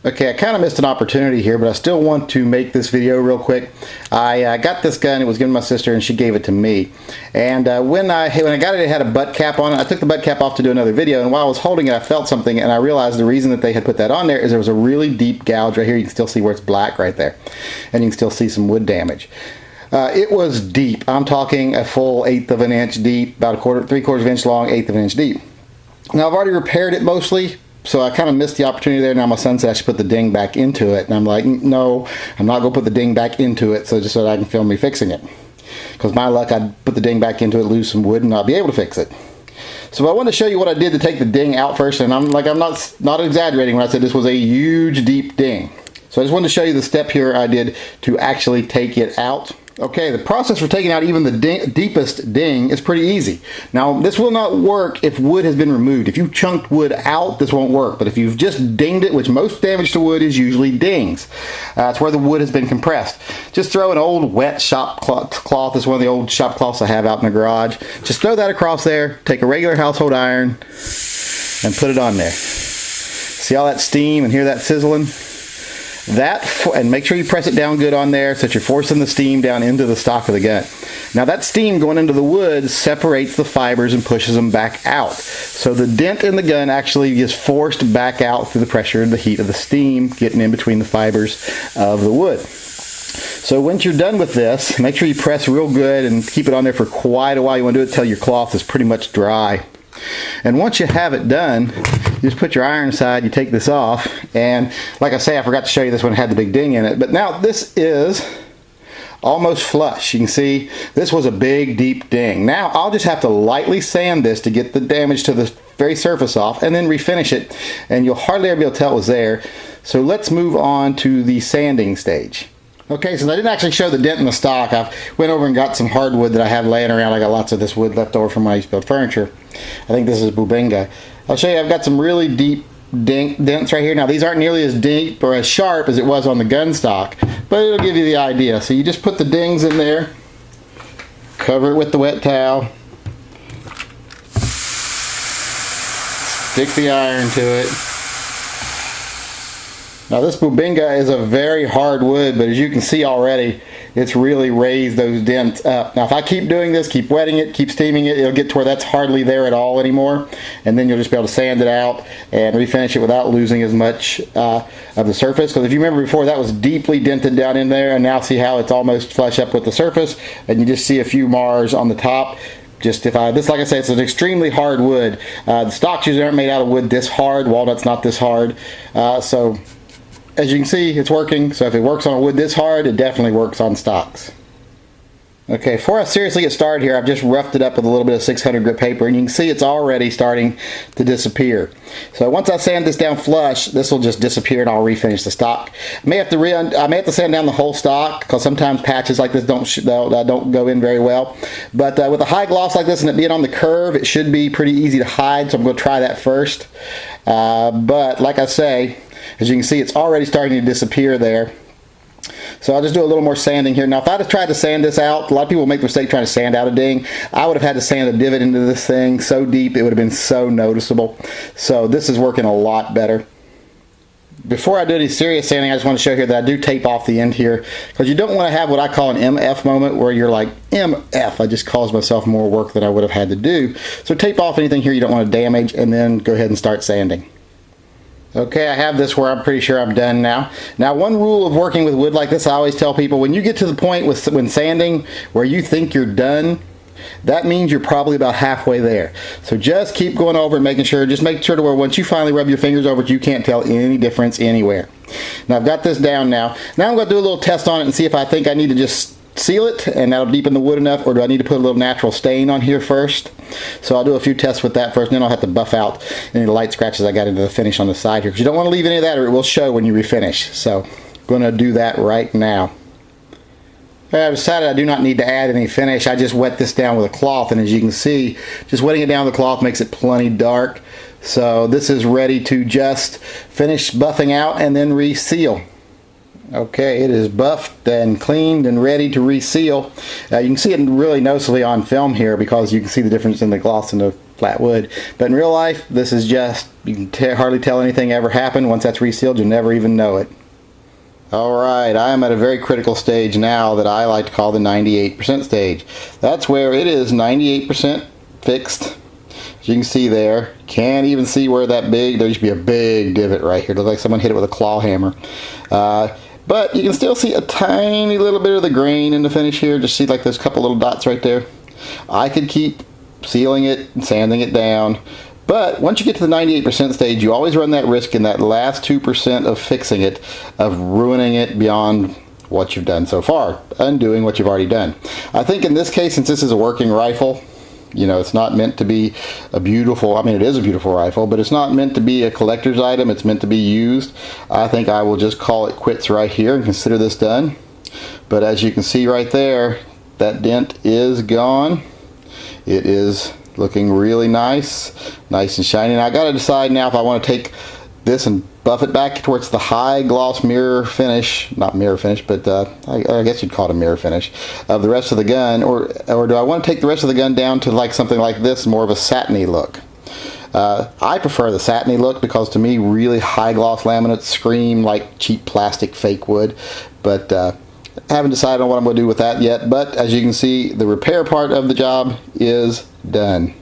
Okay, I kind of missed an opportunity here, but I still want to make this video real quick. I got this gun. It was given to my sister, and she gave it to me. And when I got it, it had a butt cap on it. I took the butt cap off to do another video, and while I was holding it, I felt something, and I realized the reason that they had put that on there is there was a really deep gouge right here. You can still see where it's black right there, and you can still see some wood damage. It was deep. I'm talking a full 1/8 of an inch deep, about a 3/4 of an inch long, 1/8 of an inch deep. Now I've already repaired it mostly. So I kind of missed the opportunity there. Now my son said I should put the ding back into it. And I'm like, no, I'm not going to put the ding back into it just so that I can film me fixing it. Because my luck, I'd put the ding back into it, lose some wood, and not be able to fix it. So I wanted to show you what I did to take the ding out first. And I'm not exaggerating when I said this was a huge, deep ding. So I just wanted to show you the step here I did to actually take it out. Okay, the process for taking out even the deepest ding is pretty easy. Now, this will not work if wood has been removed. If you chunked wood out, this won't work. But if you've just dinged it, which most damage to wood is usually dings, it's where the wood has been compressed. Just throw an old wet shop cloth. This is one of the old shop cloths I have out in the garage. Just throw that across there, take a regular household iron, and put it on there. See all that steam and hear that sizzling? And make sure you press it down good on there so that you're forcing the steam down into the stock of the gun. Now that steam going into the wood separates the fibers and pushes them back out. So the dent in the gun actually is forced back out through the pressure and the heat of the steam getting in between the fibers of the wood. So once you're done with this, make sure you press real good and keep it on there for quite a while. You want to do it until your cloth is pretty much dry. And once you have it done, you just put your iron aside, you take this off, and like I say, I forgot to show you this one had the big ding in it, but now this is almost flush. You can see this was a big deep ding. Now I'll just have to lightly sand this to get the damage to the very surface off and then refinish it, and you'll hardly ever be able to tell it was there. So let's move on to the sanding stage. Okay, since I didn't actually show the dent in the stock, I went over and got some hardwood that I have laying around. I got lots of this wood left over from when I used to build furniture. I think this is Bubinga. I'll show you, I've got some really deep dents right here. Now these aren't nearly as deep or as sharp as it was on the gun stock, but it'll give you the idea. So you just put the dings in there, cover it with the wet towel, stick the iron to it. Now this Bubinga is a very hard wood, but as you can see already, it's really raised those dents up. Now if I keep doing this, keep wetting it, keep steaming it, it'll get to where that's hardly there at all anymore. And then you'll just be able to sand it out and refinish it without losing as much of the surface. Because if you remember before, that was deeply dented down in there, and now see how it's almost flush up with the surface, and you just see a few mars on the top. This, like I say, it's an extremely hard wood. The stocks usually aren't made out of wood this hard. Walnut's not this hard. So as you can see, it's working. So if it works on a wood this hard, it definitely works on stocks. Okay, before I seriously get started here, I've just roughed it up with a little bit of 600 grit paper, and you can see it's already starting to disappear. So once I sand this down flush, this will just disappear and I'll refinish the stock. I may have to sand down the whole stock because sometimes patches like this don't go in very well. But with a high gloss like this and it being on the curve, it should be pretty easy to hide, so I'm going to try that first. But like I say, as you can see, it's already starting to disappear there. So I'll just do a little more sanding here. Now if I'd have tried to sand this out, a lot of people make the mistake trying to sand out a ding. I would have had to sand a divot into this thing so deep it would have been so noticeable. So this is working a lot better. Before I do any serious sanding, I just want to show here that I do tape off the end here, because you don't want to have what I call an MF moment where you're like, MF, I just caused myself more work than I would have had to do. So tape off anything here you don't want to damage, and then go ahead and start sanding. Okay, I have this where I'm pretty sure I'm done now. Now, one rule of working with wood like this, I always tell people, when you get to the point when sanding where you think you're done, that means you're probably about halfway there. So just keep going over and making sure, just make sure to where once you finally rub your fingers over it, you can't tell any difference anywhere. Now, I've got this down now. Now I'm going to do a little test on it and see if I think I need to just seal it and that'll deepen the wood enough, or do I need to put a little natural stain on here first? So I'll do a few tests with that first, and then I'll have to buff out any of the light scratches I got into the finish on the side here, because you don't want to leave any of that or it will show when you refinish. So I'm going to do that right now. I've decided I do not need to add any finish. I just wet this down with a cloth, and as you can see, just wetting it down with a cloth makes it plenty dark. So this is ready to just finish buffing out and then reseal. Okay, it is buffed and cleaned and ready to reseal. You can see it really noticeably on film here because you can see the difference in the gloss and the flat wood. But in real life, this is just, you can hardly tell anything ever happened. Once that's resealed, you'll never even know it. Alright, I am at a very critical stage now that I like to call the 98% stage. That's where it is 98% fixed. As you can see there, can't even see where that big, there used to be a big divot right here. It looks like someone hit it with a claw hammer. But you can still see a tiny little bit of the grain in the finish here. Just see like those couple little dots right there. I could keep sealing it and sanding it down. But once you get to the 98% stage, you always run that risk in that last 2% of fixing it, of ruining it beyond what you've done so far, undoing what you've already done. I think in this case, since this is a working rifle, you know, it's not meant to be a beautiful, I mean, it is a beautiful rifle, but it's not meant to be a collector's item. It's meant to be used. I think I will just call it quits right here and consider this done. But as you can see right there, that dent is gone. It is looking really nice and shiny. And I got to decide now if I want to take this and buff it back towards the high gloss mirror finish, not mirror finish, but I guess you'd call it a mirror finish of the rest of the gun, or do I want to take the rest of the gun down to like something like this, more of a satiny look. I prefer the satiny look because to me really high gloss laminates scream like cheap plastic fake wood, but I haven't decided on what I'm going to do with that yet. But as you can see, the repair part of the job is done.